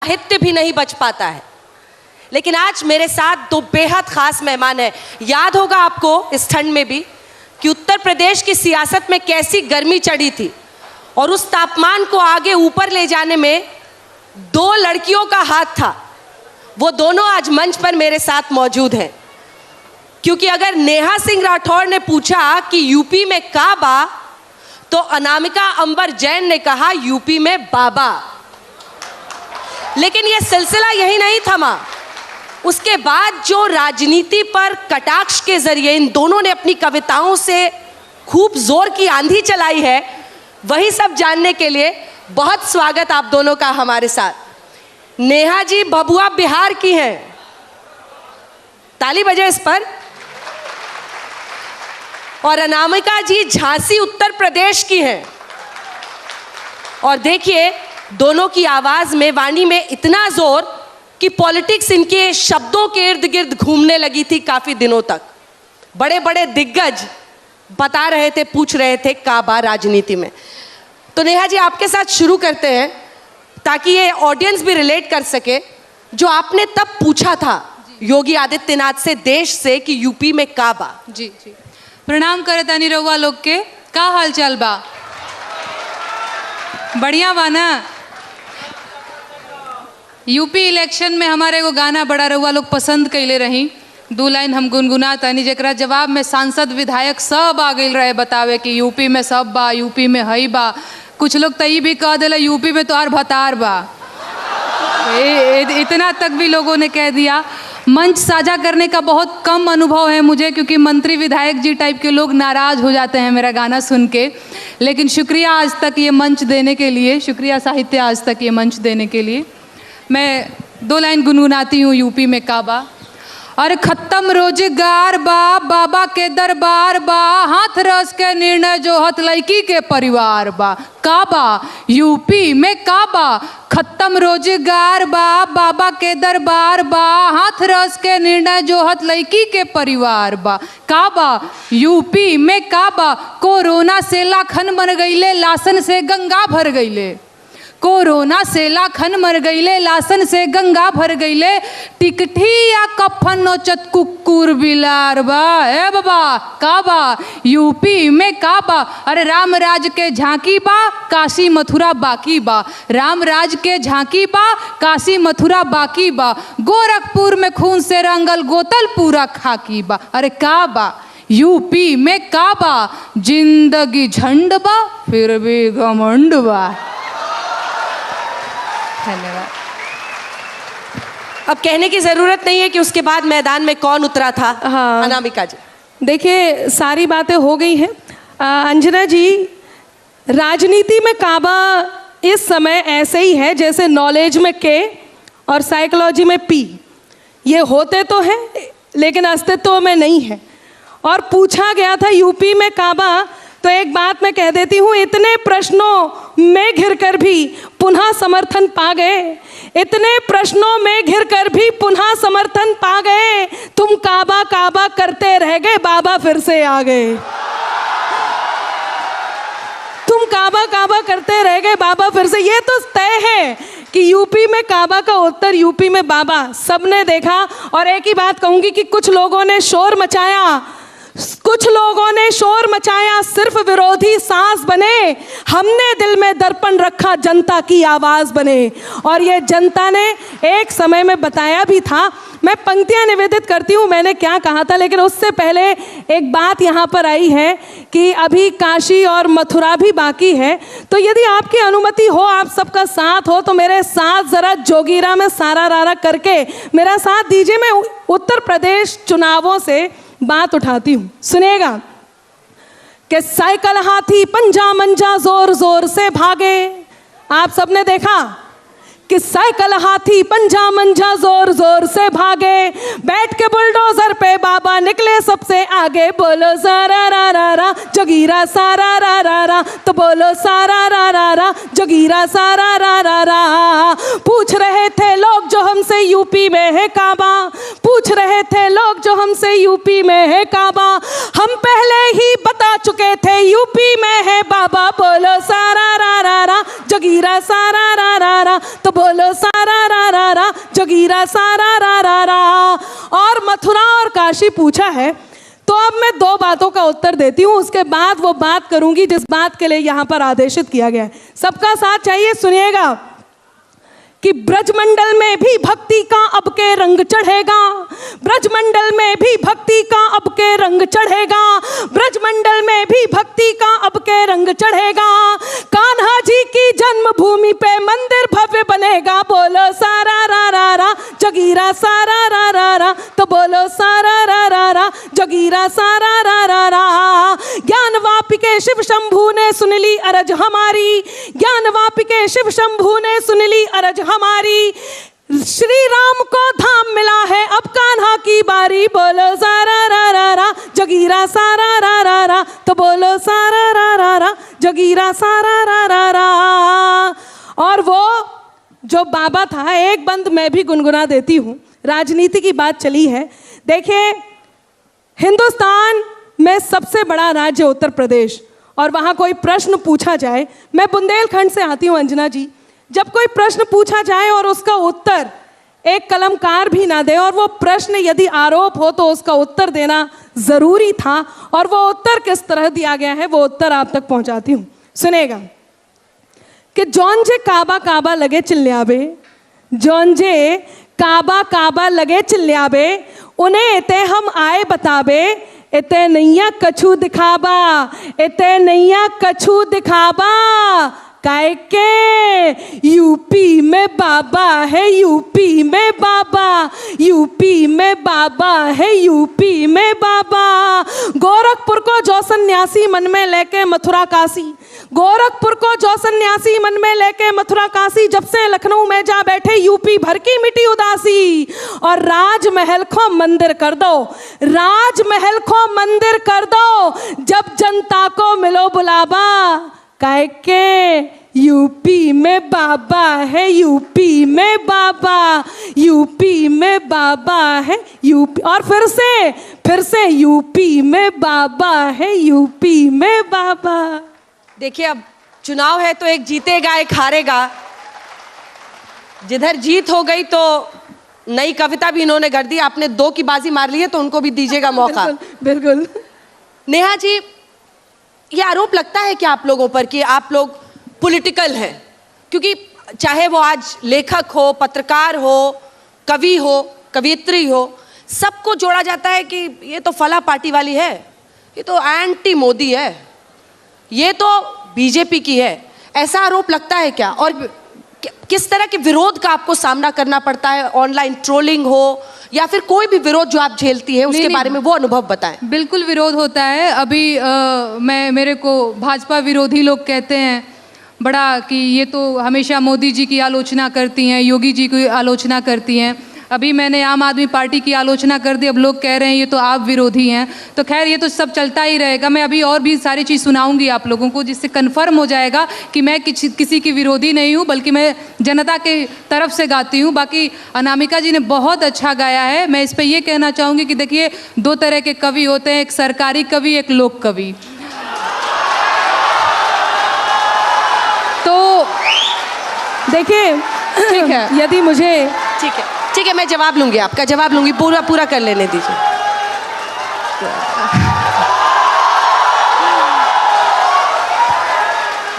साहित्य भी नहीं बच पाता है। लेकिन आज मेरे साथ दो बेहद खास मेहमान हैं। याद होगा आपको इस ठंड में भी कि उत्तर प्रदेश की सियासत में कैसी गर्मी चढ़ी थी और उस तापमान को आगे ऊपर ले जाने में दो लड़कियों का हाथ था। वो दोनों आज मंच पर मेरे साथ मौजूद हैं, क्योंकि अगर नेहा सिंह राठौर ने पूछा कि यूपी में काबा, तो अनामिका अंबर जैन ने कहा यूपी में बाबा। लेकिन यह सिलसिला यही नहीं थमा। उसके बाद जो राजनीति पर कटाक्ष के जरिए इन दोनों ने अपनी कविताओं से खूब जोर की आंधी चलाई है, वही सब जानने के लिए बहुत स्वागत आप दोनों का हमारे साथ। नेहा जी भभुआ बिहार की हैं, ताली बजे इस पर। और अनामिका जी झांसी उत्तर प्रदेश की हैं। और देखिए दोनों की आवाज में, वाणी में इतना जोर कि पॉलिटिक्स इनके शब्दों के इर्द गिर्द घूमने लगी थी काफी दिनों तक। बड़े बड़े दिग्गज बता रहे थे, पूछ रहे थे काबा राजनीति में। तो नेहा जी आपके साथ शुरू करते हैं ताकि ये ऑडियंस भी रिलेट कर सके। जो आपने तब पूछा था योगी आदित्यनाथ से, देश से, कि यूपी में काबा। जी जी, प्रणाम करे तानी रउआ लोग के। का हाल चाल बा? बढ़िया बा ना? यूपी इलेक्शन में हमारे एगो गाना बड़ा रउआ लोग पसंद कैले रही, 2 लाइन हम गुनगुना तानी, जरा जवाब में सांसद विधायक सब आ गई रहे बतावे कि यूपी में सब बा, यूपी में हई बा। कुछ लोग तो ये भी कह दिला यूपी में तो और भतार बा। इतना तक भी लोगों ने कह दिया। मंच साझा करने का बहुत कम अनुभव है मुझे, क्योंकि मंत्री विधायक जी टाइप के लोग नाराज हो जाते हैं मेरा गाना सुन के। लेकिन शुक्रिया आज तक ये मंच देने के लिए, शुक्रिया साहित्य आज तक ये मंच देने के लिए। मैं 2 लाइन गुनगुनाती हूँ यूपी में काबा। और खत्म रोजगार बा, बाबा के दरबार बा, हाथ रस के निर्णय जो हथ लड़की के परिवार बा। काबा यूपी में काबा, खत्म रोजगार बा, बाबा के दरबार बा, हाथ रस के निर्णय जो हथ लड़की के परिवार बा। काबा यूपी में काबा, कोरोना से लाखन मर गईले, लासन से गंगा भर गईले। कोरोना से लाखन मर गईले, लासन से गंगा भर गईले। टिकठी या कफन नोचत कुकुर बिलार बा। ए बाबा काबा यूपी में काबा। अरे राम राज के झांकी बा, काशी मथुरा बाकी बा। राम राज के झांकी बा, काशी मथुरा बाकी बा। गोरखपुर में खून से रंगल गोतल पूरा खाकी बा। अरे काबा यूपी में काबा, जिंदगी झंड बा फिर भी घमंड बा। धन्यवाद। अब कहने की जरूरत नहीं है कि उसके बाद मैदान में कौन उतरा था। हाँ, अनामिका जी देखिए सारी बातें हो गई हैं। अंजना जी, राजनीति में काबा इस समय ऐसे ही है जैसे नॉलेज में के और साइकोलॉजी में पी। ये होते तो हैं लेकिन अस्तित्व में नहीं है। और पूछा गया था यूपी में काबा, तो एक बात मैं कह देती हूँ, इतने प्रश्नों में घिरकर भी पुनः समर्थन पा गए। इतने प्रश्नों में घिरकर भी पुनः समर्थन पा गए। तुम काबा काबा करते रह गए, बाबा फिर से आ गए। तुम काबा काबा करते रह गए, बाबा फिर से। ये तो तय है कि यूपी में काबा का उत्तर यूपी में बाबा। सबने देखा। और एक ही बात कहूंगी कि कुछ लोगों ने शोर मचाया, कुछ लोगों ने शोर मचाया, सिर्फ विरोधी सांस बने। हमने दिल में दर्पण रखा, जनता की आवाज बने। और ये जनता ने एक समय में बताया भी था। मैं पंक्तियां निवेदित करती हूँ मैंने क्या कहा था, लेकिन उससे पहले एक बात यहाँ पर आई है कि अभी काशी और मथुरा भी बाकी है। तो यदि आपकी अनुमति हो, आप सबका साथ हो, तो मेरे साथ जरा जोगीरा में सारा रारा करके मेरा साथ दीजिए। मैं उत्तर प्रदेश चुनावों से बात उठाती हूँ, सुनिएगा। कि साइकिल हाथी पंजा मंजा जोर जोर से भागे। आप सबने देखा कि साइकिल हाथी पंजा मंजा जोर जोर से भागे। बैठ के बुलडोजर पे बाबा निकले सबसे आगे। बोलो सारा रा रा रा जोगीरा सारा रा रा रा, तो बोलो सारा रा रा रा जोगीरा सारा रा रा रा। पूछ रहे थे लोग जो हमसे यूपी में है काबा, पूछ रहे थे लोग जो हमसे यूपी में है काबा। हम पहले ही बता चुके थे यूपी में है बाबा। बोलो सारा रा रा रा जोगीरा सारा रा रा रा, तो बोलो सारा रा रा, जगीरा सारा रा रा रा। और मथुरा और काशी पूछा है, तो अब मैं 2 बातों का उत्तर देती हूँ, उसके बाद वो बात करूंगी जिस बात के लिए यहाँ पर आदेशित किया गया है। सबका साथ चाहिए, सुनिएगा कि ब्रजमंडल में भी भक्ति का अब के रंग चढ़ेगा, ब्रजमंडल में भी भक्ति का अब के रंग चढ़ेगा, ब्रजमंडल में भी भक्ति का अब के रंग चढ़ेगा। कान्हा जी की जन्मभूमि पे मंदिर भव्य बनेगा, बोलो सारा रा रा रा, जगीरा सारा रा रा रा, तो बोलो सारा रा रा रा, जगीरा सारा रा रा रा। ज्ञान वापिके शिव शंभू ने सुन ली अरज हमारी, ज्ञान वापिके शिव शंभू ने सुन ली अरज हमारी, श्री राम को धाम मिला है अब कान्हा की बारी, बोलो सारा रा रा रा, जगीरा सारा रा रा रा, तो बोलो सारा रा रा रा, जगीरा सारा रा रा रा। और वो जो बाबा था, एक बंद मैं भी गुनगुना देती हूँ, राजनीति की बात चली है। देखिए, हिंदुस्तान में सबसे बड़ा राज्य उत्तर प्रदेश, और वहाँ कोई प्रश्न पूछा जाए, मैं बुंदेलखंड से आती हूँ अंजना जी, जब कोई प्रश्न पूछा जाए और उसका उत्तर एक कलमकार भी ना दे, और वो प्रश्न यदि आरोप हो तो उसका उत्तर देना ज़रूरी था, और वो उत्तर किस तरह दिया गया है वो उत्तर आप तक पहुंचाती हूँ। सुनेगा कि जौन जे काबा काबा लगे चिल्ल्याबे, जौन जे काबा काबा लगे चिल्ल्याबे, उन्हें इते हम आए बताबे, इते नैया कछु दिखाबा, इते नैया कछु दिखाबा। काहे के यूपी में बाबा है, यूपी में बाबा, यूपी में बाबा है, यूपी में बाबा। गोरखपुर को जो सन्यासी मन में लेके मथुरा काशी, गोरखपुर को जो सन्यासी मन में लेके मथुरा काशी, जब से लखनऊ में जा बैठे यूपी भर की मिटी उदासी। और राजमहल को मंदिर कर दो, राजमहल को मंदिर कर दो, जब जनता को मिलो बुलावा। काहे के यूपी में बाबा है, यूपी में बाबा, यूपी में बाबा है, यूपी। और फिर से यूपी में बाबा है, यूपी में बाबा। देखिए, अब चुनाव है तो एक जीतेगा एक हारेगा। जिधर जीत हो गई तो नई कविता भी इन्होंने कर दी, आपने 2 की बाजी मार ली है तो उनको भी दीजिएगा मौका। बिल्कुल। नेहा जी, ये आरोप लगता है कि आप लोगों पर कि आप लोग पॉलिटिकल हैं, क्योंकि चाहे वो आज लेखक हो, पत्रकार हो, कवि हो, कवियत्री हो, सबको जोड़ा जाता है कि ये तो फला पार्टी वाली है, ये तो एंटी मोदी है, ये तो बीजेपी की है। ऐसा आरोप लगता है क्या? और किस तरह के विरोध का आपको सामना करना पड़ता है? ऑनलाइन ट्रोलिंग हो या फिर कोई भी विरोध जो आप झेलती है, उसके बारे में वो अनुभव बताएं। बिल्कुल विरोध होता है। अभी मेरे को भाजपा विरोधी लोग कहते हैं बड़ा कि ये तो हमेशा मोदी जी की आलोचना करती हैं, योगी जी की आलोचना करती हैं। अभी मैंने आम आदमी पार्टी की आलोचना कर दी, अब लोग कह रहे हैं ये तो आप विरोधी हैं। तो खैर ये तो सब चलता ही रहेगा। मैं अभी और भी सारी चीज़ सुनाऊंगी आप लोगों को, जिससे कन्फर्म हो जाएगा कि मैं किसी की विरोधी नहीं हूँ, बल्कि मैं जनता के तरफ से गाती हूँ। बाकी अनामिका जी ने बहुत अच्छा गाया है। मैं इस पर यह कहना चाहूँगी कि देखिए, 2 तरह के कवि होते हैं, एक सरकारी कवि, एक लोक कवि। तो देखिए, ठीक है, यदि मुझे ठीक है, मैं जवाब लूंगी, आपका जवाब लूंगी, पूरा कर लेने दीजिए।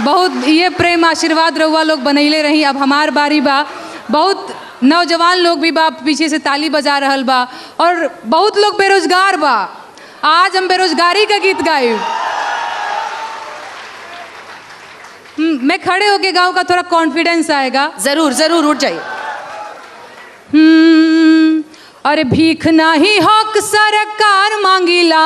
बहुत ये प्रेम आशीर्वाद रहुआ लोग बनैले रही। अब हमार बारी बा। बहुत नौजवान लोग भी बा पीछे से ताली बजा रहल बा, और बहुत लोग बेरोजगार बा। आज हम बेरोजगारी का गीत गाए। मैं खड़े होके गाऊं का थोड़ा कॉन्फिडेंस आएगा। जरूर उठ जाइए। अरे भीख नाही हक सरकार मांगीला,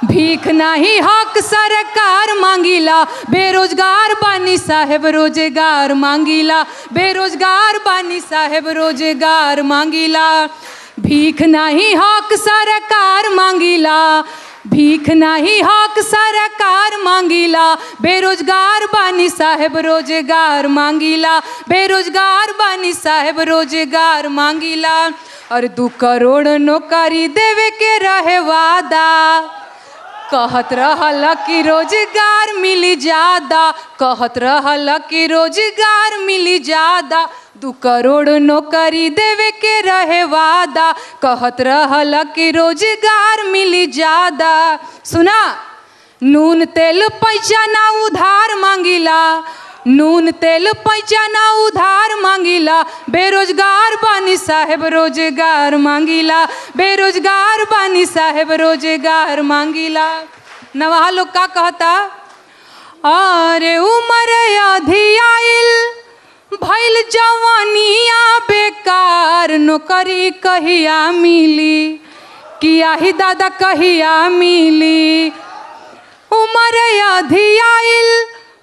भीख नाही हक सरकार मांगीला, बेरोजगार बानी साहेब रोजगार मांगीला, बेरोजगार बानी साहेब रोजगार मांगीला। भीख नाही हक सरकार मांगीला, भीख नाही हक सरकार मांगीला, बेरोजगार बानी साहेब रोजगार मांगीला, बेरोजगार बानी साहेब रोजगार मांगीला। और 2 करोड़ नौकरी देवे के रहे वादा, कहत रहल कि रोजगार मिली ज्यादा, कहत रहल कि रोजगार मिली ज्यादा। 2 करोड़ नौकरी देवे के रहे वादा, कहत रहल कि रोजगार मिली ज्यादा। सुना, नून तेल पैसा ना उधार मांगिला, नून तेल पैसा ना उधार मांगिला, बेरोजगार बानी साहेब रोजगार मांगिला, बेरोजगार बानी साहेब रोजगार मांगिला। नवा लोग का कहता, अरे उमर आधी आइल भइल जवानिया बेकार, नौकरी कहिया मिली, किया ही दादा कहिया मिली। उमर आधी आइल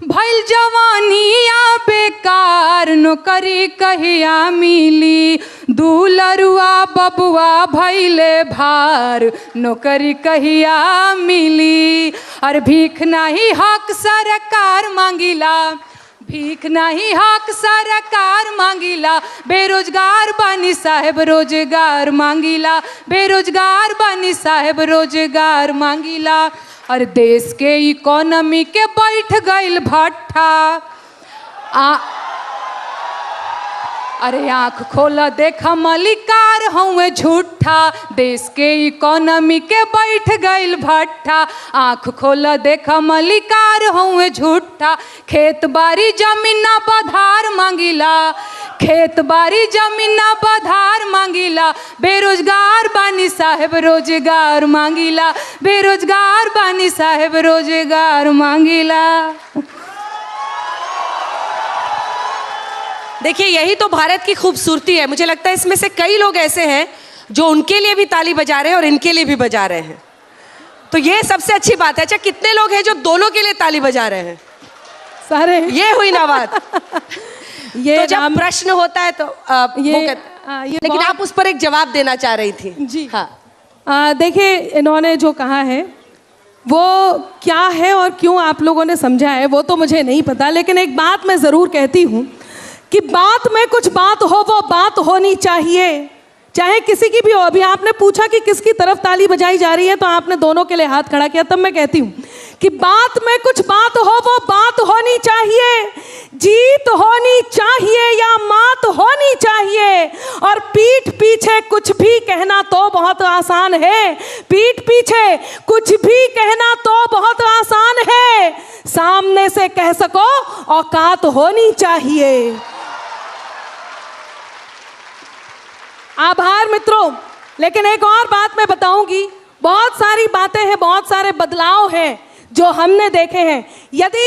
भइल जवानिया बेकार, नौकरी कहिया मिली, दुलरुआ बबुआ भइले भार, नौकरी कहिया मिली। और भीख नहीं हक सरकार मांगिला, भीख नहीं हक सरकार मांगिला, बेरोजगार बानी साहेब रोजगार मांगिला, बेरोजगार बानी साहेब रोजगार मांगिला। और देश के इकोनॉमी के बैठ गइल भट्ठा, अरे आँख खोला देखा मलिकार हूँ झूठा, देश के इकोनॉमी के बैठ गइल भट्ठा, आँख खोला देखा मलिकार हूँ झूठा। खेत बाड़ी जमीन ना बधार मांगिला, खेत बाड़ी जमीन ना बधार मांगिला, बेरोजगार बानी साहेब रोजगार मांगिला, बेरोजगार बानी साहेब रोजगार मांगिला। देखिए, यही तो भारत की खूबसूरती है। मुझे लगता है इसमें से कई लोग ऐसे हैं जो उनके लिए भी ताली बजा रहे हैं और इनके लिए भी बजा रहे हैं, तो ये सबसे अच्छी बात है। अच्छा, कितने लोग हैं जो दोनों के लिए ताली बजा रहे हैं? सारे। ये हुई ना बात। ये तो जब प्रश्न होता है तो लेकिन आप उस पर एक जवाब देना चाह रही थी। जी हाँ, देखिए, इन्होंने जो कहा है वो क्या है और क्यों आप लोगों ने समझा है वो तो मुझे नहीं पता, लेकिन एक बात मैं ज़रूर कहती हूँ कि बात में कुछ बात हो, वो बात होनी चाहिए, चाहे किसी की भी हो। अभी आपने पूछा कि किसकी तरफ ताली बजाई जा रही है, तो आपने दोनों के लिए हाथ खड़ा किया, तब मैं कहती हूँ कि बात में कुछ बात हो, वो बात होनी चाहिए, जीत होनी चाहिए या मात होनी चाहिए। और पीठ पीछे कुछ भी कहना तो बहुत आसान है, पीठ पीछे कुछ भी कहना तो बहुत आसान है, सामने से कह सको औकात होनी चाहिए। आभार मित्रों। लेकिन एक और बात मैं बताऊंगी, बहुत सारी बातें हैं, बहुत सारे बदलाव हैं जो हमने देखे हैं। यदि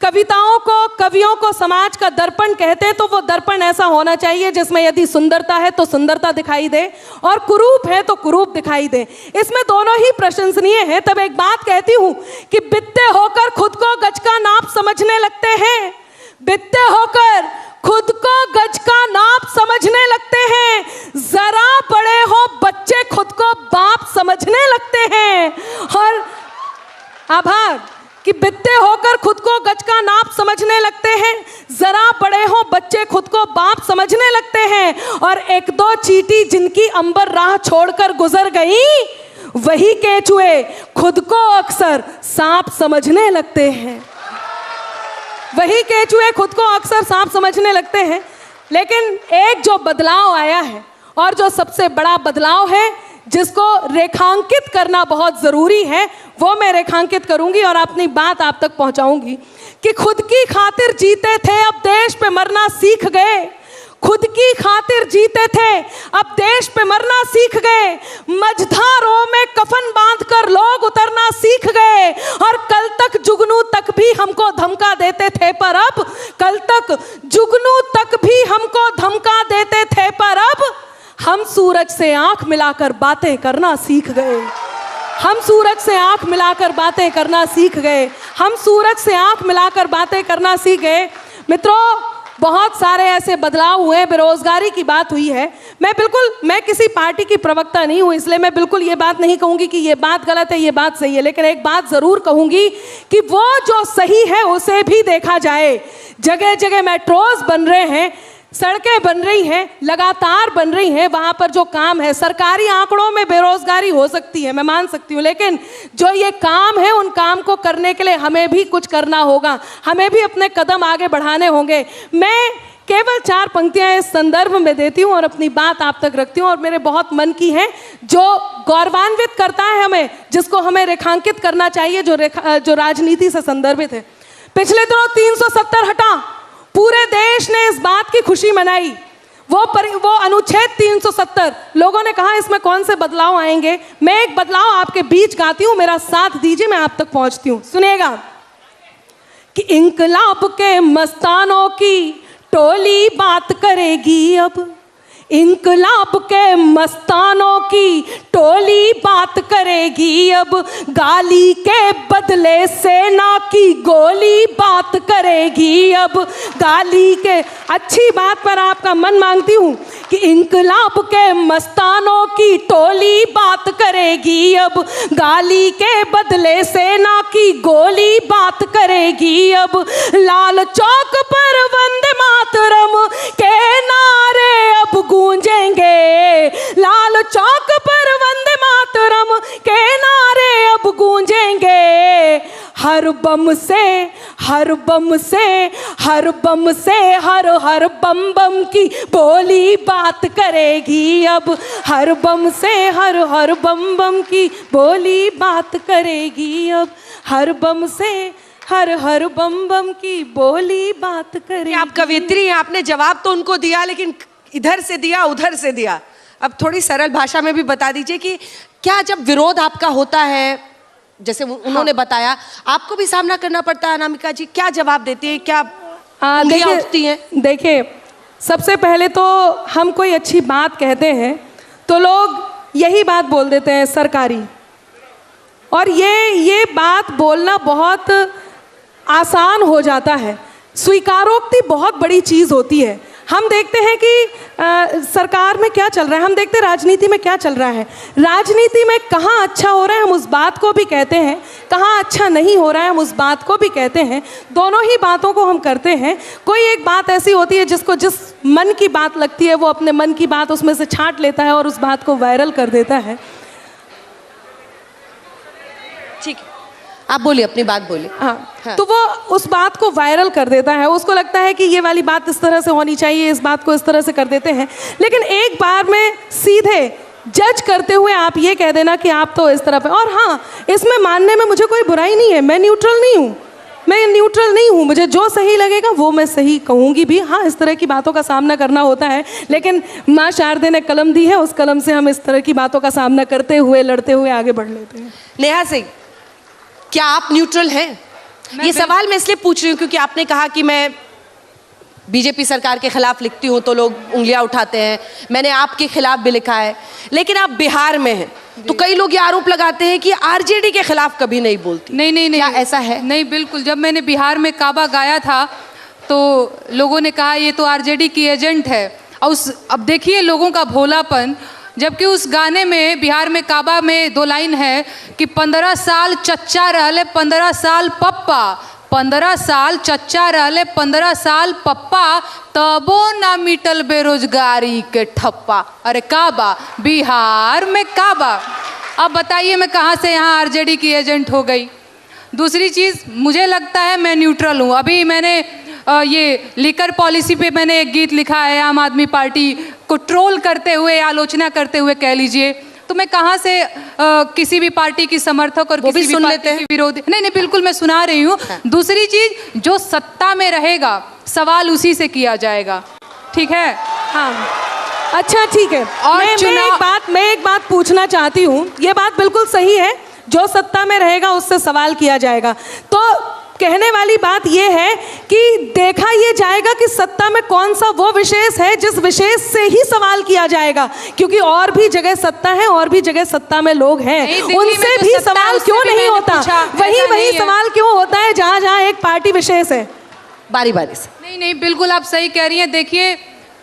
कविताओं को, कवियों को समाज का दर्पण कहते हैं तो वो दर्पण ऐसा होना चाहिए जिसमें यदि सुंदरता है तो सुंदरता दिखाई दे और कुरूप है तो कुरूप दिखाई दे। इसमें दोनों ही प्रशंसनीय हैं। तब एक बात कहती हूँ कि बित्ते होकर खुद को गज का नाप समझने लगते हैं, बित्ते होकर खुद को गज का नाप समझने लगते हैं, जरा बड़े हो बच्चे खुद को बाप समझने लगते हैं। और आभार कि बित्ते होकर खुद को गज का नाप समझने लगते हैं, जरा बड़े हो बच्चे खुद को बाप समझने लगते हैं। और एक दो चींटी जिनकी अंबर राह छोड़कर गुजर गई, वही केचुए खुद को अक्सर सांप समझने लगते हैं, वही केचुए खुद को अक्सर सांप समझने लगते हैं। लेकिन एक जो बदलाव आया है और जो सबसे बड़ा बदलाव है जिसको रेखांकित करना बहुत ज़रूरी है, वो मैं रेखांकित करूंगी और अपनी बात आप तक पहुंचाऊंगी कि खुद की खातिर जीते थे, अब देश पे मरना सीख गए। खुद की खातिर जीते थे, अब देश पे मरना सीख गए। मझधारों में कफन बांधकर लोग उतरना सीख गए। और कल तक जुगनू तक भी हमको धमका देते थे, पर अब कल तक जुगनू तक भी हमको धमका देते थे, पर अब हम सूरज से आंख मिलाकर बातें करना सीख गए। हम सूरज से आंख मिलाकर बातें करना सीख गए। हम सूरज से आंख मिलाकर बातें करना सीख गए। मित्रों, बहुत सारे ऐसे बदलाव हुए, बेरोजगारी की बात हुई है। मैं किसी पार्टी की प्रवक्ता नहीं हूँ, इसलिए मैं बिल्कुल ये बात नहीं कहूँगी कि ये बात गलत है, ये बात सही है। लेकिन एक बात ज़रूर कहूँगी कि वो जो सही है उसे भी देखा जाए। जगह जगह मेट्रोज बन रहे हैं, सड़कें बन रही हैं, लगातार बन रही हैं। वहाँ पर जो काम है, सरकारी आंकड़ों में बेरोजगारी हो सकती है, मैं मान सकती हूँ, लेकिन जो ये काम है उन काम को करने के लिए हमें भी कुछ करना होगा, हमें भी अपने कदम आगे बढ़ाने होंगे। मैं केवल 4 पंक्तियां इस संदर्भ में देती हूं और अपनी बात आप तक रखती हूं, और मेरे बहुत मन की है, जो गौरवान्वित करता है हमें, जिसको हमें रेखांकित करना चाहिए, जो राजनीति से संदर्भित है। पिछले दिनों 370 हटा, पूरे देश ने इस बात की खुशी मनाई। वो अनुच्छेद 370, लोगों ने कहा इसमें कौन से बदलाव आएंगे। मैं एक बदलाव आपके बीच गाती हूं, मेरा साथ दीजिए, मैं आप तक पहुंचती हूं। सुनिएगा कि इंकलाब के मस्तानों की टोली बात करेगी अब, इंकलाब के मस्तानों की टोली बात करेगी अब, गाली के बदले सेना की गोली बात करेगी अब, गाली के। अच्छी बात पर आपका मन मांगती हूँ कि इंकलाब के मस्तानों की टोली बात करेगी अब, गाली के बदले सेना की गोली बात करेगी अब, लाल चौक पर वंदे मातरम के नारे अब गूंजेंगे, लाल चौक पर वंदे मातरम के नारे अब गूंजेंगे, हर बम से हर बम से हर बम से हर हर बम बम की बोली बात करेगी अब, हर बम से हर हर बम बम की बोली बात करेगी अब, हर बम से हर हर बम बम की बोली बात करेगी। आप कवियत्री हैं, आपने जवाब तो उनको दिया, लेकिन इधर से दिया उधर से दिया। अब थोड़ी सरल भाषा में भी बता दीजिए कि क्या जब विरोध आपका होता है, जैसे उन्होंने बताया, आपको भी सामना करना पड़ता है अनामिका जी, क्या जवाब देती है, क्या उंगलियां उठती हैं? देखिए, सबसे पहले तो हम कोई अच्छी बात कहते हैं तो लोग यही बात बोल देते हैं सरकारी, और ये बात बोलना बहुत आसान हो जाता है। स्वीकारोक्ति बहुत बड़ी चीज़ होती है। हम देखते हैं कि सरकार में क्या चल रहा है, हम देखते हैं राजनीति में क्या चल रहा है। राजनीति में कहाँ अच्छा हो रहा है हम उस बात को भी कहते हैं, कहाँ अच्छा नहीं हो रहा है हम उस बात को भी कहते हैं। दोनों ही बातों को हम करते हैं। कोई एक बात ऐसी होती है जिसको जिस मन की बात लगती है वो अपने मन की बात उसमें से छांट लेता है और उस बात को वायरल कर देता है। ठीक है, आप बोलिए, अपनी बात बोलिए। हाँ, तो वो उस बात को वायरल कर देता है, उसको लगता है कि ये वाली बात इस तरह से होनी चाहिए, इस बात को इस तरह से कर देते हैं। लेकिन एक बार में सीधे जज करते हुए आप ये कह देना कि आप तो इस तरह पे, और हाँ, इसमें मानने में मुझे कोई बुराई नहीं है, मैं न्यूट्रल नहीं हूँ, मैं न्यूट्रल नहीं हूँ, मुझे जो सही लगेगा वो मैं सही कहूँगी भी। हाँ, इस तरह की बातों का सामना करना होता है, लेकिन माँ शारदे ने कलम दी है, उस कलम से हम इस तरह की बातों का सामना करते हुए, लड़ते हुए आगे बढ़ लेते हैं। नेहा सिंह, क्या आप न्यूट्रल हैं? ये सवाल मैं इसलिए पूछ रही हूँ क्योंकि आपने कहा कि मैं बीजेपी सरकार के खिलाफ लिखती हूँ तो लोग उंगलियां उठाते हैं, मैंने आपके खिलाफ भी लिखा है, लेकिन आप बिहार में हैं तो कई लोग ये आरोप लगाते हैं कि आरजेडी के खिलाफ कभी नहीं बोलती। नहीं, क्या ऐसा है? नहीं, बिल्कुल। जब मैंने बिहार में काबा गाया था तो लोगों ने कहा ये तो आरजेडी की एजेंट है, और अब देखिए लोगों का भोलापन, जबकि उस गाने में, बिहार में काबा में 2 लाइन है कि 15 साल चच्चा रहले 15 साल पप्पा, 15 साल चच्चा रहले 15 साल पप्पा, तबो ना मिटल बेरोजगारी के ठप्पा। अरे काबा, बिहार में काबा। अब बताइए मैं कहाँ से यहाँ आरजेडी की एजेंट हो गई? दूसरी चीज़, मुझे लगता है मैं न्यूट्रल हूँ। अभी मैंने ये लिकर पॉलिसी पे मैंने एक गीत लिखा है, आम आदमी पार्टी को ट्रोल करते हुए, आलोचना करते हुए कह लीजिए, तो मैं कहाँ से किसी भी पार्टी की समर्थक और किसी भी पार्टी की विरोधी, नहीं, बिल्कुल मैं सुना रही हूँ। दूसरी चीज़, जो सत्ता में रहेगा सवाल उसी से किया जाएगा, ठीक है? हाँ, अच्छा, ठीक है। और मैं एक बात पूछना चाहती हूँ, ये बात बिल्कुल सही है, जो सत्ता में रहेगा उससे सवाल किया जाएगा। तो कहने वाली बात यह है कि देखा ये जाएगा कि सत्ता में कौन सा वो विशेष है जिस विशेष से ही सवाल किया जाएगा, क्योंकि और भी जगह सत्ता है, और भी जगह सत्ता में लोग हैं, उनसे भी सवाल क्यों नहीं होता? वही सवाल क्यों होता है जहाँ जहाँ एक पार्टी विशेष है? बारी बारी से। नहीं, बिल्कुल आप सही कह रही हैं। देखिए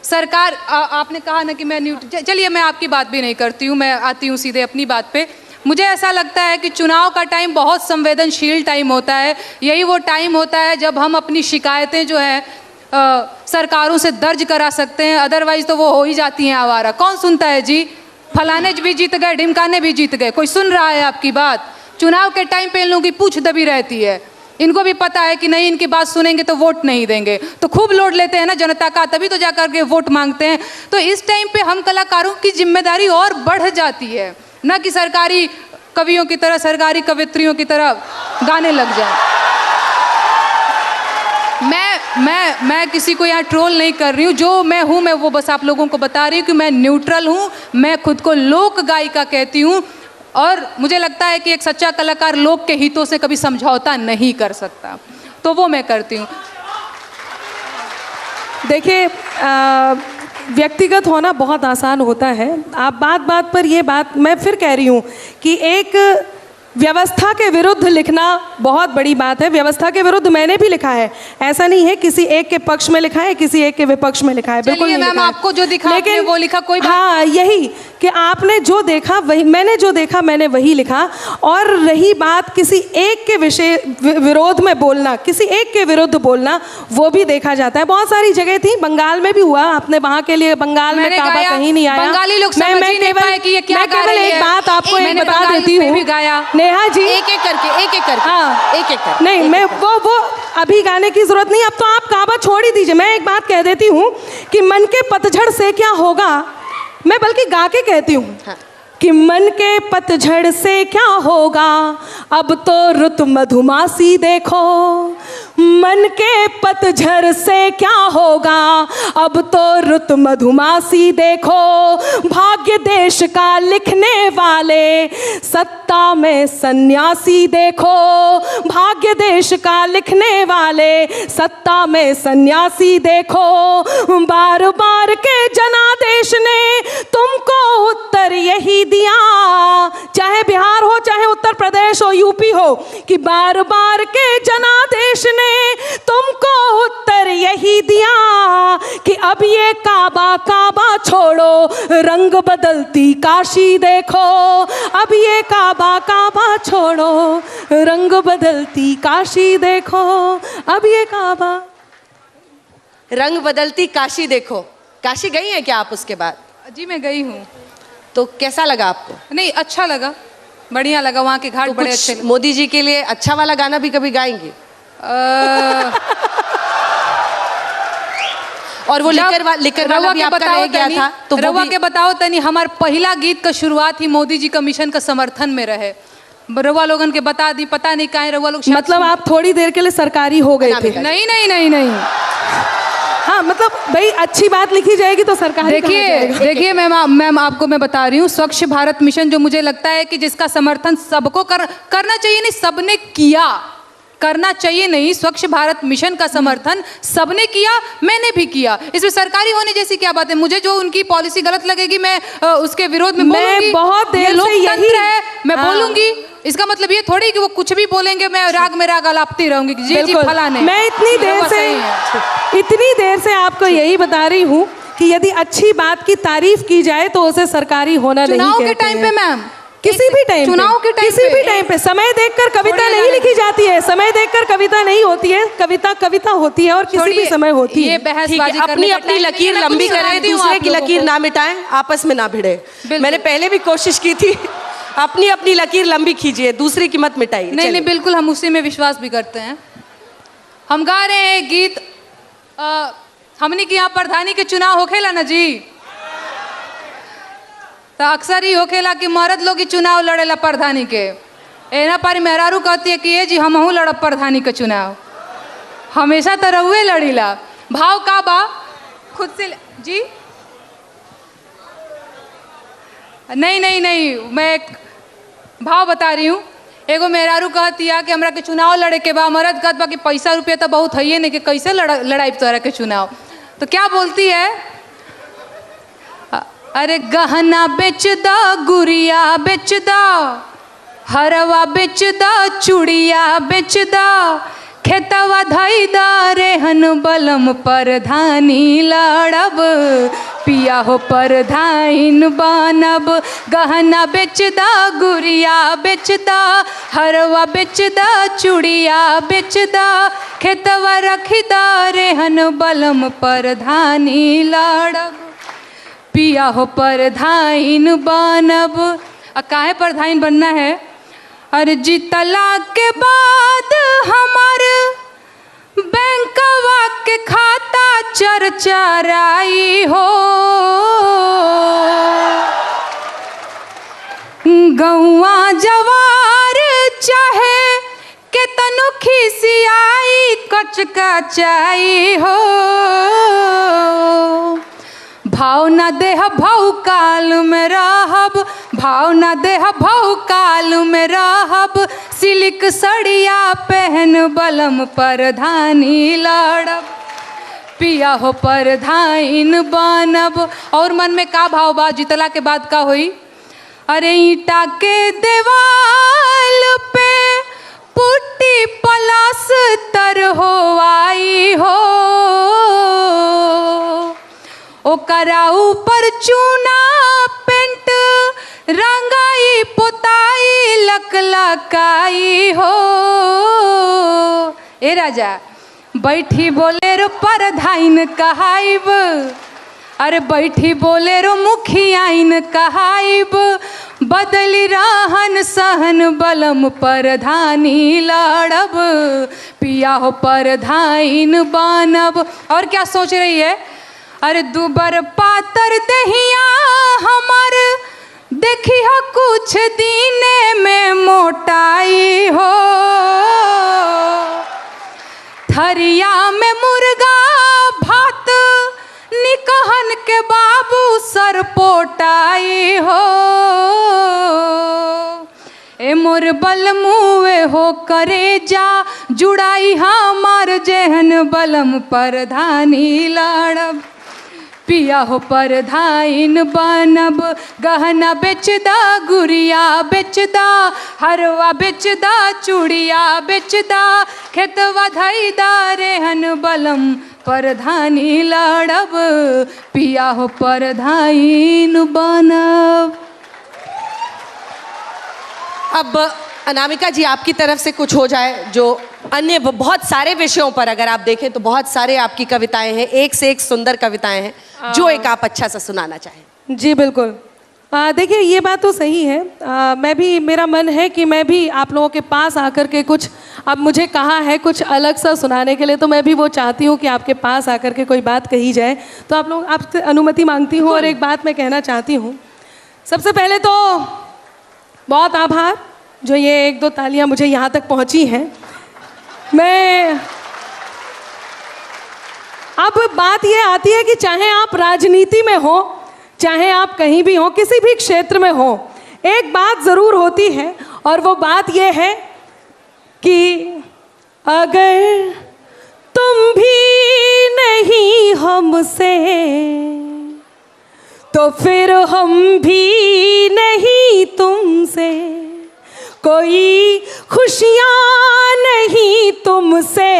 सरकार, आपने कहा ना कि मैं न्यूट्रल, चलिए मैं आपकी बात भी नहीं करती हूँ, मैं आती हूँ सीधे अपनी बात पे। मुझे ऐसा लगता है कि चुनाव का टाइम बहुत संवेदनशील टाइम होता है। यही वो टाइम होता है जब हम अपनी शिकायतें जो है सरकारों से दर्ज करा सकते हैं, अदरवाइज तो वो हो ही जाती हैं आवारा। कौन सुनता है जी? फलाने भी जीत गए, ढिमकाने भी जीत गए, कोई सुन रहा है आपकी बात? चुनाव के टाइम पे इन लोगों की पूछ दबी रहती है, इनको भी पता है कि नहीं इनकी बात सुनेंगे तो वोट नहीं देंगे, तो खूब लोड लेते हैं ना जनता का, तभी तो जाकर के वोट मांगते हैं। तो इस टाइम पे हम कलाकारों की जिम्मेदारी और बढ़ जाती है, ना कि सरकारी कवियों की तरह, सरकारी कवित्रियों की तरह गाने लग जाए। मैं किसी को यहाँ ट्रोल नहीं कर रही हूँ, जो मैं हूँ मैं वो बस आप लोगों को बता रही हूँ कि मैं न्यूट्रल हूँ। मैं खुद को लोक गायिका कहती हूँ और मुझे लगता है कि एक सच्चा कलाकार लोक के हितों से कभी समझौता नहीं कर सकता, तो वो मैं करती हूँ। देखिए, व्यक्तिगत होना बहुत आसान होता है। आप बात बात पर ये बात मैं फिर कह रही हूँ कि एक व्यवस्था के विरुद्ध लिखना बहुत बड़ी बात है। व्यवस्था के विरुद्ध मैंने भी लिखा है, ऐसा नहीं है किसी एक के पक्ष में लिखा है, किसी एक के विपक्ष में लिखा है, बिल्कुल नहीं मैम, लिखा है। आपको जो दिखा आपने वो लिखा, कोई बात। हाँ, यही कि आपने जो देखा वही, मैंने जो देखा मैंने वही लिखा। और रही बात किसी एक के विषय विरोध में बोलना, किसी एक के विरुद्ध बोलना, वो भी देखा जाता है। बहुत सारी जगह थी, बंगाल में भी हुआ, आपने वहाँ के लिए बंगाल में काबा कहीं नहीं आया। बंगाली लोग समझ ही नहीं पाए कि ये क्या गा रही है। एक बात आपको एक बता देती हूँ नेहा जी, एक एक करके हाँ, एक एक करके नहीं, मैं वो अभी गाने की जरूरत नहीं, अब तो आप काबा छोड़ ही दीजिए। मैं एक बात कह देती हूँ कि मन के पतझड़ से क्या होगा, मैं बल्कि गा के कहती हूँ हाँ। कि मन के पतझड़ से क्या होगा, अब तो रुत मधुमासी देखो। मन के पतझड़ से क्या होगा, अब तो रुत मधुमासी देखो। भाग्य देश का लिखने वाले, सत्ता में सन्यासी देखो। भाग्य देश का लिखने वाले, सत्ता में सन्यासी देखो। बार बार के जनादेश ने तुमको उत्तर यही दिया, चाहे बिहार हो, चाहे उत्तर प्रदेश हो, यूपी हो, कि बार बार के जनादेश ने तुमको उत्तर यही दिया कि अब ये काबा काबा छोड़ो, रंग बदलती काशी देखो। अब ये काबा काबा छोड़ो, रंग बदलती काशी देखो। अब ये काबा, रंग बदलती काशी देखो। काशी गई हैं क्या आप उसके बाद? जी मैं गई हूँ। तो कैसा लगा आपको? नहीं, अच्छा लगा, बढ़िया लगा, वहाँ के घाट तो बड़े कुछ अच्छे लगे। मोदी जी के लिए अच्छा वाला गाना भी कभी गाएंगे? और वो लिकर वाला भी आपका रह गया था, तो रवा के बताओ तनी, हमार पहला गीत का शुरुआत ही मोदी जी का मिशन का समर्थन में रहे। रवा लोगन के बता दी, पता नहीं काहे रवा लोग, मतलब आप थोड़ी देर के लिए सरकारी हो गए थे? नहीं नहीं नहीं नहीं, हाँ, मतलब भाई अच्छी बात लिखी जाएगी तो सरकारी। देखिए मैम आपको मैं बता रही हूँ, स्वच्छ भारत मिशन जो मुझे लगता है कि जिसका समर्थन सबको करना चाहिए, नहीं सबने किया, करना चाहिए नहीं, स्वच्छ भारत मिशन का समर्थन सबने किया, मैंने भी किया। इसमें सरकारी होने जैसी क्या बात है? मुझे जो उनकी पॉलिसी गलत लगेगी मैं उसके विरोध में बोलूंगी। बहुत देर से यही है, मैं बोलूंगी। इसका मतलब ये थोड़ी कि वो कुछ भी बोलेंगे मैं राग में राग अलापती रहूंगी कि जी फलाने। मैं इतनी देर से आपको यही बता रही हूँ कि यदि अच्छी बात की तारीफ की जाए तो उसे सरकारी होना नहीं कहते हैं। चुनाव के टाइम पे मैम, किसी भी टाइम, चुनाव के टाइम, किसी भी टाइम पे समय देखकर कविता नहीं लिखी जाती है, समय देखकर कविता नहीं होती है, कविता होती है और किसी भी समय होती है। अपनी अपनी लकीर लंबी करें, दूसरे की लकीर ना मिटाएं, आपस में ना भिड़े। मैंने पहले भी कोशिश की थी, अपनी अपनी लकीर लंबी कीजिए, दूसरे की मत मिटाइए। नहीं, बिल्कुल हम उसी में विश्वास भी करते हैं। हम गा रहे हैं गीत, हमने की यहाँ प्रधानी के चुनाव होखेला ना जी, तो अक्सर ही होखेला कि मर्द लोग ही चुनाव लड़ेला प्रधानी के। एना पारी मेहरारू कहती है कि ये जी हमहू लड़ब प्रधानी के चुनाव, हमेशा तो रहुए लड़ीला। भाव का बा खुद से जी, नहीं मैं एक भाव बता रही हूँ। एगो मेहरारू कहती है कि हमरा के चुनाव लड़े के बा, मर्द कहत बा कि पैसा रुपया तो बहुत है नहीं कि कैसे लड़ाई तोरा के चुनाव। तो क्या बोलती है, अरे गहना बेच दा, गुड़िया बेच दा, हरवा बेच दा, चूड़िया बेच दा, खेतवा धई दा, रेहन बलम परधानी लड़ब, पिया हो परधाइन बनब। गहना बेच दा, गुड़िया बेच दा, हरवा बेच दा, चूड़िया बेच दा, खेतवा रखी दा, रेहन बलम परधानी लड़ब, पिया हो परधाइन बनब। काहे परधाइन बनना है? अरे जितला के बाद हमार चरचराई हो, गौआ जवार चाहे के तनु खिसियाई कचकचाई हो, भाव न देह भाव काल में रहब, भाव न देह भाव काल में रहब, सिल्क सड़िया पहन बलम परधानी लड़ब, पिया हो परधाइन बनब। और मन में का भाव बा जीतला के बाद का होई? अरे ईटा के देवाल पे पुट्टी पलस्तर हो आई हो, ओकरा ऊपर चूना पेंट रंगाई पोताई लकलकाई हो। ए राजा बैठी बोलेरो परधाइन कहाइब, अरे बैठी बोलेरो मुखियाइन कहाइब, बदली रहन सहन बलम परधानी लड़ब, पिया हो परधाइन बनब। और क्या सोच रही है? अरे दुबर पातर दहिया हमर देखी हो कुछ दीने में मोटाई हो, थरिया में मुर्गा भात निकहन के बाबू सर पोटाई हो, ए मोर बल मुए हो करे जा जुड़ाई हमार जेहन बलम परधानी लड़ब, पिया हो परधाइन बनब। गहना बेचदा गुड़िया बेचदा, हरवा बेचदा चूड़िया बेचदा, खेतवा धैदा रेहन बलम परधानी लड़ब, पिया हो परधाइन बनब। अब अनामिका जी आपकी तरफ से कुछ हो जाए, जो अन्य बहुत सारे विषयों पर अगर आप देखें तो बहुत सारे आपकी कविताएं हैं, एक से एक सुंदर कविताएं हैं, जो एक आप अच्छा सा सुनाना चाहें। जी बिल्कुल। देखिए ये बात तो सही है। मैं भी, मेरा मन है कि मैं भी आप लोगों के पास आकर के कुछ, अब मुझे कहा है कुछ अलग सा सुनाने के लिए, तो मैं भी वो चाहती हूँ कि आपके पास आकर के कोई बात कही जाए। तो आप लोग, आपसे अनुमति मांगती हूँ और एक बात मैं कहना चाहती हूँ। सबसे पहले तो बहुत आभार जो ये एक दो तालियाँ मुझे यहाँ तक पहुँची हैं। मैं, अब बात ये आती है कि चाहे आप राजनीति में हो, चाहे आप कहीं भी हो, किसी भी क्षेत्र में हो, एक बात ज़रूर होती है, और वो बात ये है कि अगर तुम भी नहीं हमसे तो फिर हम भी नहीं तुमसे, कोई खुशियाँ नहीं तुमसे,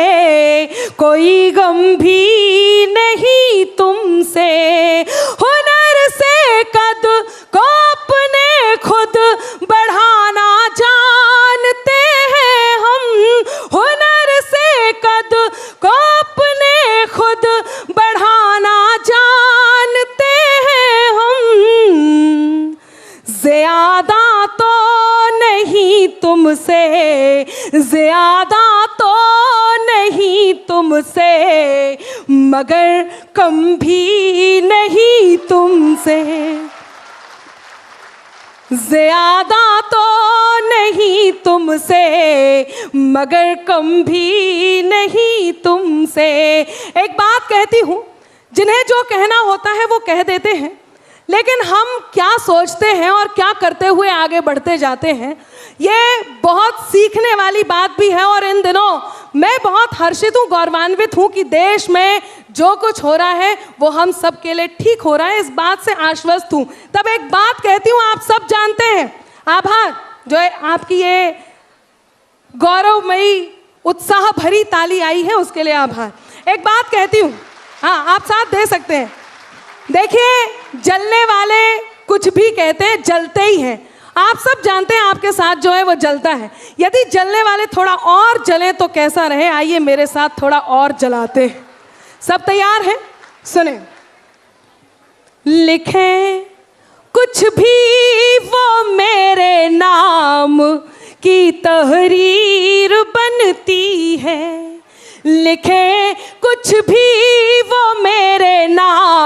कोई गम भी नहीं तुमसे, हुनर से कद को अपने खुद बढ़ाना जानते हैं हम, हुनर से कद को अपने खुद बढ़ाना जानते हैं हम, ज़्यादा तो नहीं तुमसे, ज़्यादा तो नहीं तुमसे, मगर कम भी नहीं तुमसे, ज़्यादा तो नहीं तुमसे, मगर कम भी नहीं तुमसे। एक बात कहती हूँ, जिन्हें जो कहना होता है वो कह देते हैं, लेकिन हम क्या सोचते हैं और क्या करते हुए आगे बढ़ते जाते हैं, ये बहुत सीखने वाली बात भी है। और इन दिनों मैं बहुत हर्षित हूँ, गौरवान्वित हूँ कि देश में जो कुछ हो रहा है वो हम सब के लिए ठीक हो रहा है, इस बात से आश्वस्त हूँ। तब एक बात कहती हूँ, आप सब जानते हैं, आभार जो है आपकी ये गौरवमयी उत्साह भरी ताली आई है उसके लिए आभार। एक बात कहती हूँ, हाँ आप साथ दे सकते हैं। देखिए, जलने वाले कुछ भी कहते हैं, जलते ही हैं। आप सब जानते हैं आपके साथ जो है वो जलता है। यदि जलने वाले थोड़ा और जलें तो कैसा रहे, आइए मेरे साथ थोड़ा और जलाते हैं। सब तैयार हैं? सुने। लिखें कुछ भी वो मेरे नाम की तहरीर बनती है, लिखें कुछ भी वो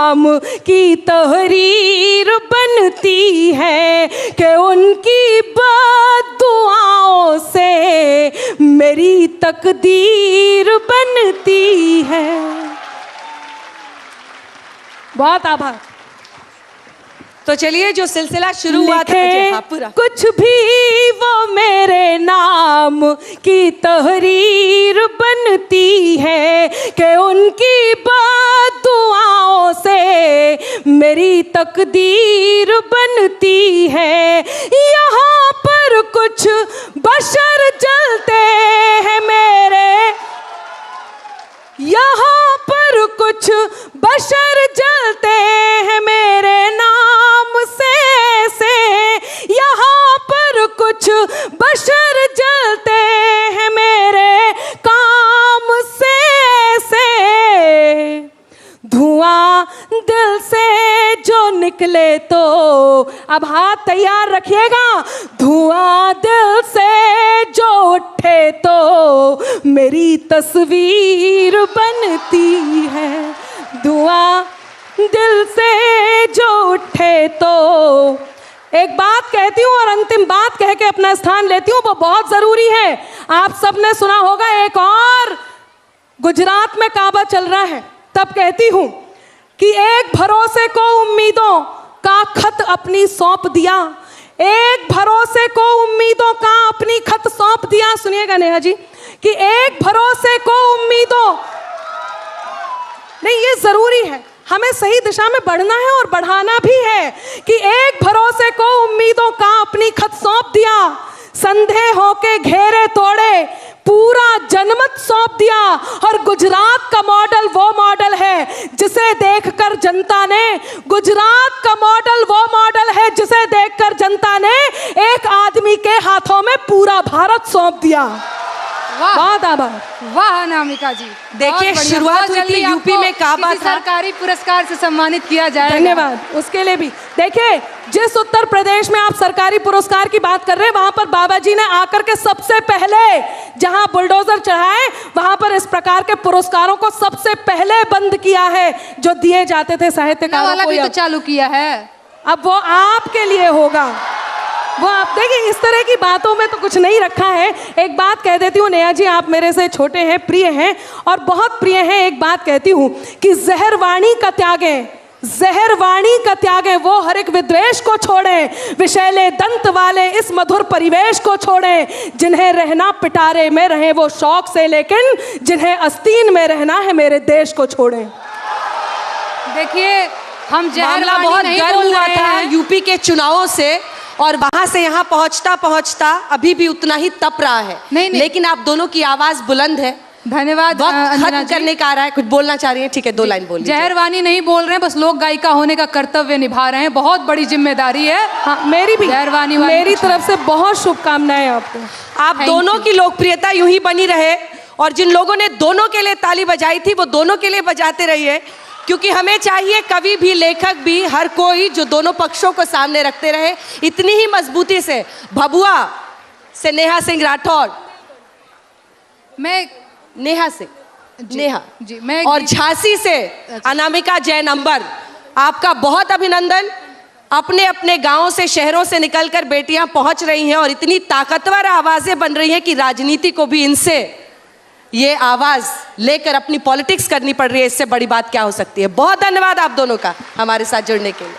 नाम की तहरीर बनती है कि उनकी बद्दुआओं से मेरी तकदीर बनती है। बहुत आभार। तो चलिए, जो सिलसिला शुरू हुआ था हाँ, पूरा कुछ भी वो मेरे नाम की तहरीर बनती है कि उनकी बद्दुआओं से मेरी तकदीर बनती है। यहाँ पर कुछ बशर जलते हैं मेरे, यहाँ पर कुछ बशर जलते हैं मेरे नाम से यहाँ पर कुछ बशर जलते हैं मेरे काम से धुआं दिल से जो निकले तो, अब हाथ तैयार रखिएगा, धुआं दिल से जो उठे तो मेरी तस्वीर बनती है। धुआं दिल से जो उठे तो, एक बात कहती हूँ और अंतिम बात कह के अपना स्थान लेती हूँ, वो बहुत जरूरी है। आप सबने सुना होगा, एक और गुजरात में काबा चल रहा है, तब कहती हूँ कि एक भरोसे को उम्मीदों का खत अपनी सौंप दिया, एक भरोसे को उम्मीदों का अपनी खत सौंप दिया। सुनिएगा नेहा जी, कि एक भरोसे को उम्मीदों, नहीं, ये जरूरी है, हमें सही दिशा में बढ़ना है और बढ़ाना भी है, कि एक भरोसे को उम्मीदों का अपनी खत सौंप दिया, संदेहों के घेरे तोड़े, पूरा जनमत सौंप दिया। और गुजरात का मॉडल वो मॉडल है जिसे देखकर जनता ने, गुजरात का मॉडल वो मॉडल है जिसे देखकर जनता ने एक आदमी के हाथों में पूरा भारत सौंप दिया। बहुत आभार। वाह अनामिका जी, देखिए, शुरुआत हुई थी यूपी में काबा था, सरकारी पुरस्कार से सम्मानित किया जाएगा। धन्यवाद, उसके लिए भी। देखिए, जिस उत्तर प्रदेश में आप सरकारी पुरस्कार की बात कर रहे हैं, वहां पर बाबा जी ने आकर के सबसे पहले जहां बुलडोजर चढ़ाए, वहां पर इस प्रकार के पुरस्कारों को सबसे पहले बंद किया है, जो दिए जाते थे साहित्यकारों को। भी तो चालू किया है, अब वो आपके लिए होगा। वो आप देखिए, इस तरह की बातों में तो कुछ नहीं रखा है। एक बात कह देती हूँ नेहा जी, आप मेरे से छोटे हैं, प्रिय हैं और बहुत प्रिय हैं। एक बात कहती हूँ कि जहर वाणी का त्यागें, जहर वाणी का त्यागें, वो हर एक विद्वेष को छोड़ें, विषैले दंत वाले इस मधुर परिवेश को छोड़ें, जिन्हें रहना पिटारे में रहे वो शौक से, लेकिन जिन्हें आस्तीन में रहना है मेरे देश को छोड़ें। देखिए, हम मामला बहुत गर्म हुआ था यूपी के चुनावों से, और वहां से यहाँ पहुंचता पहुंचता अभी भी उतना ही तप रहा है। नहीं। लेकिन आप दोनों की आवाज बुलंद है। धन्यवाद। खत्म करने का आ रहा है, कुछ बोलना चाह रही है, ठीक है, 2 लाइन बोलिए। जहरवानी नहीं बोल रहे हैं, बस लोक गायिका होने का कर्तव्य निभा रहे हैं, बहुत बड़ी जिम्मेदारी है। हाँ, मेरी भी, जहरवानी मेरी तरफ से बहुत शुभकामनाएं आपको। आप दोनों की लोकप्रियता यूं ही बनी रहे, और जिन लोगों ने दोनों के लिए ताली बजाई थी वो दोनों के लिए बजाते रहिए, क्योंकि हमें चाहिए कवि भी, लेखक भी, हर कोई जो दोनों पक्षों को सामने रखते रहे। इतनी ही मजबूती से भभुआ से नेहा सिंह राठौड़, मैं नेहा से नेहा जी, मैं और झांसी से अनामिका जैन अंबर, आपका बहुत अभिनंदन। अपने अपने गांवों से, शहरों से निकलकर बेटियां पहुंच रही हैं और इतनी ताकतवर आवाजें बन रही हैं कि राजनीति को भी इनसे ये आवाज लेकर अपनी पॉलिटिक्स करनी पड़ रही है। इससे बड़ी बात क्या हो सकती है। बहुत धन्यवाद आप दोनों का हमारे साथ जुड़ने के लिए।